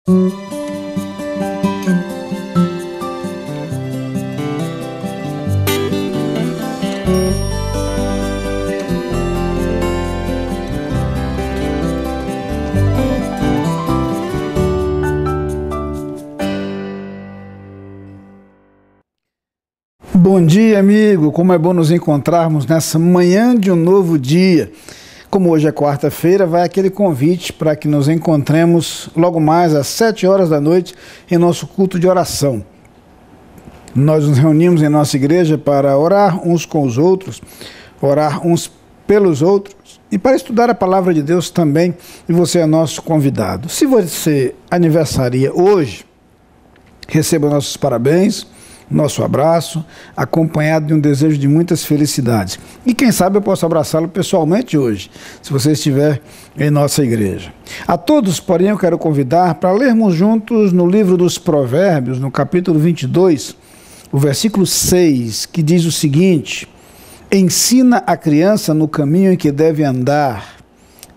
Bom dia, amigo. Como é bom nos encontrarmos nessa manhã de um novo dia. Como hoje é quarta-feira, vai aquele convite para que nos encontremos logo mais às 7 horas da noite em nosso culto de oração. Nós nos reunimos em nossa igreja para orar uns com os outros, orar uns pelos outros e para estudar a palavra de Deus também, e você é nosso convidado. Se você aniversaria hoje, receba nossos parabéns, nosso abraço, acompanhado de um desejo de muitas felicidades. E quem sabe eu posso abraçá-lo pessoalmente hoje, se você estiver em nossa igreja. A todos, porém, eu quero convidar para lermos juntos no livro dos Provérbios, no capítulo 22, o versículo 6, que diz o seguinte: ensina a criança no caminho em que deve andar,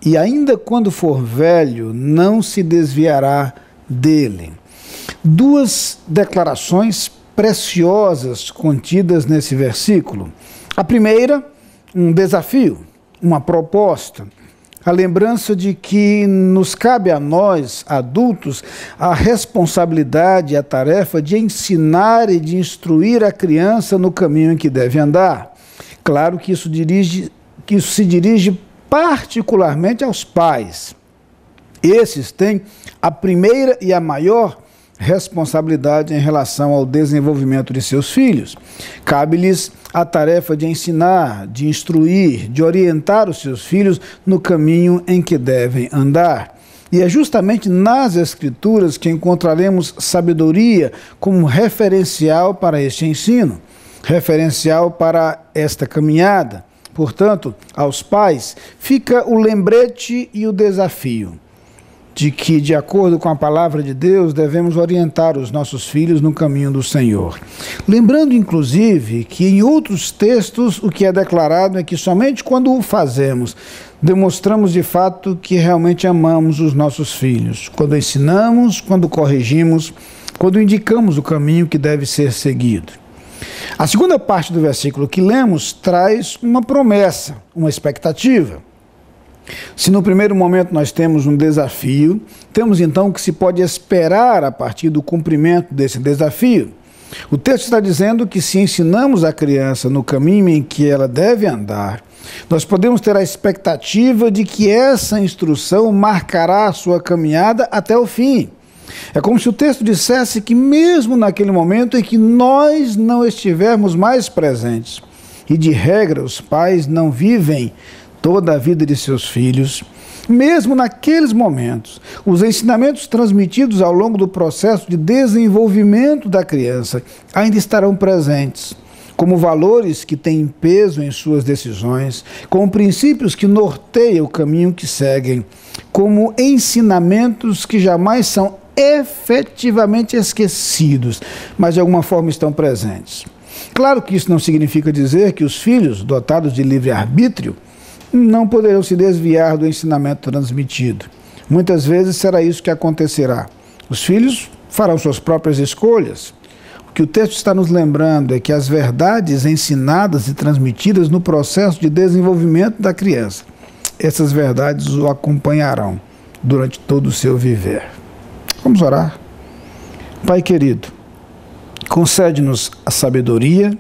e ainda quando for velho, não se desviará dele. Duas declarações preciosas contidas nesse versículo. A primeira, um desafio, uma proposta, a lembrança de que nos cabe a nós, adultos, a responsabilidade, a tarefa de ensinar e de instruir a criança no caminho em que deve andar. Claro que isso se dirige particularmente aos pais. Esses têm a primeira e a maior responsabilidade em relação ao desenvolvimento de seus filhos. Cabe-lhes a tarefa de ensinar, de instruir, de orientar os seus filhos no caminho em que devem andar. E é justamente nas Escrituras que encontraremos sabedoria como referencial para este ensino, referencial para esta caminhada. Portanto, aos pais fica o lembrete e o desafio de que, de acordo com a palavra de Deus, devemos orientar os nossos filhos no caminho do Senhor. Lembrando, inclusive, que em outros textos o que é declarado é que somente quando o fazemos, demonstramos de fato que realmente amamos os nossos filhos. Quando ensinamos, quando corrigimos, quando indicamos o caminho que deve ser seguido. A segunda parte do versículo que lemos traz uma promessa, uma expectativa. Se no primeiro momento nós temos um desafio, temos então o que se pode esperar a partir do cumprimento desse desafio. O texto está dizendo que se ensinamos a criança no caminho em que ela deve andar, nós podemos ter a expectativa de que essa instrução marcará a sua caminhada até o fim. É como se o texto dissesse que mesmo naquele momento em que nós não estivermos mais presentes, e de regra os pais não vivem toda a vida de seus filhos, mesmo naqueles momentos, os ensinamentos transmitidos ao longo do processo de desenvolvimento da criança ainda estarão presentes, como valores que têm peso em suas decisões, como princípios que norteiam o caminho que seguem, como ensinamentos que jamais são efetivamente esquecidos, mas de alguma forma estão presentes. Claro que isso não significa dizer que os filhos, dotados de livre-arbítrio, não poderão se desviar do ensinamento transmitido. Muitas vezes será isso que acontecerá. Os filhos farão suas próprias escolhas. O que o texto está nos lembrando é que as verdades ensinadas e transmitidas no processo de desenvolvimento da criança, essas verdades o acompanharão durante todo o seu viver. Vamos orar. Pai querido, concede-nos a sabedoria,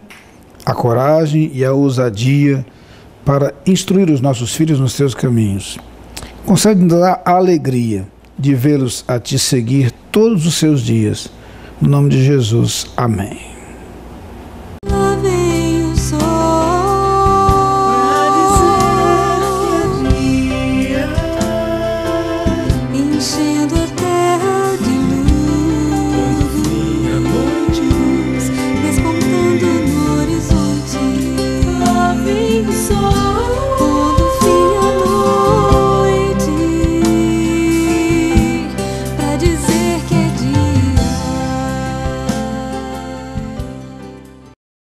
a coragem e a ousadia para instruir os nossos filhos nos seus caminhos. Concede-nos a alegria de vê-los a te seguir todos os seus dias. No nome de Jesus, amém.